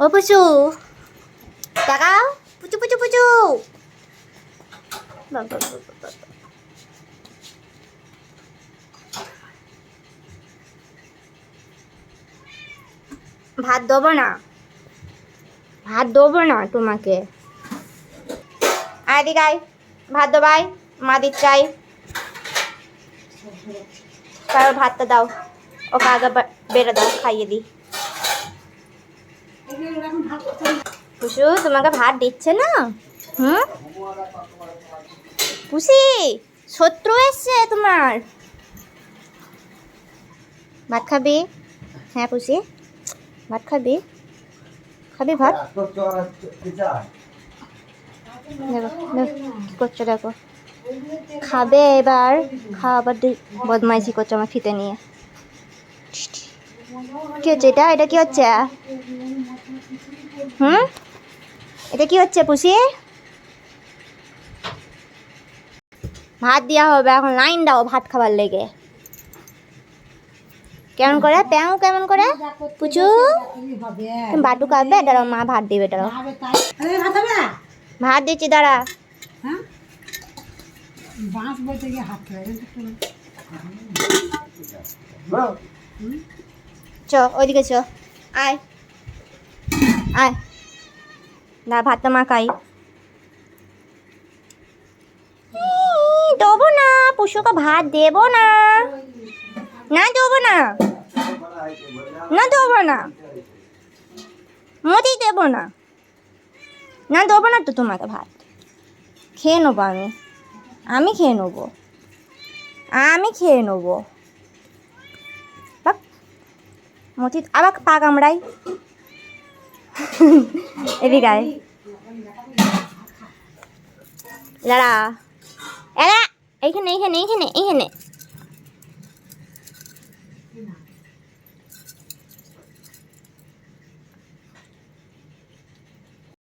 ও পুচু তাকাও, পুচু পুচু পুচু। বাবা, বাবা, বাবা। ভাত দেবো না, ভাত দেবো না তোমাকে। আয় দিকে আয়, ভাত দেবাই, মা দিক চাই। কারো ভাতটা দাও, ওকে আগে বেড়ে দাও, খাইয়ে দিই। পুষু তোমাকে ভাত দিচ্ছে না? হুম পুষি, শত্রু এসছে তোমার। ভাত খাবি? হ্যাঁ পুষি, ভাত খাবি? খাবি ভাত? কি করছো দেখো, খাবে এবার। খাবার বদমাইশি করছো আমার ফিতে নিয়ে। কি হচ্ছে এটা? এটা কি হচ্ছে? এটা কি হচ্ছে পুষি? ভাত দেওয়া হবে এখন, লাইন দাও ভাত খাবার লেগে। কেমন করে প্যাও, কেমন করে পুচু? বাটু খাবে, দাঁড়াও মা ভাত দিবে, দাঁড়াও ভাত দিচ্ছি, দাঁড়া। চ ওইদিকে চ, আয় আয়, না ভাতটা মা খাই। দেবো না পুষুকে ভাত দেবো না, না দেবো না, না দেবো না, মোটেই দেবো না, না দেবো না তো তোমাকে ভাত। খেয়ে নেবো আমি, আমি খেয়ে নেবো, আমি খেয়ে নেবো। বাক মতি আবার পা কামড়াই। এদিকে আয়, লাড়া এরা, এইখানে এইখানে এইখানে এইখানে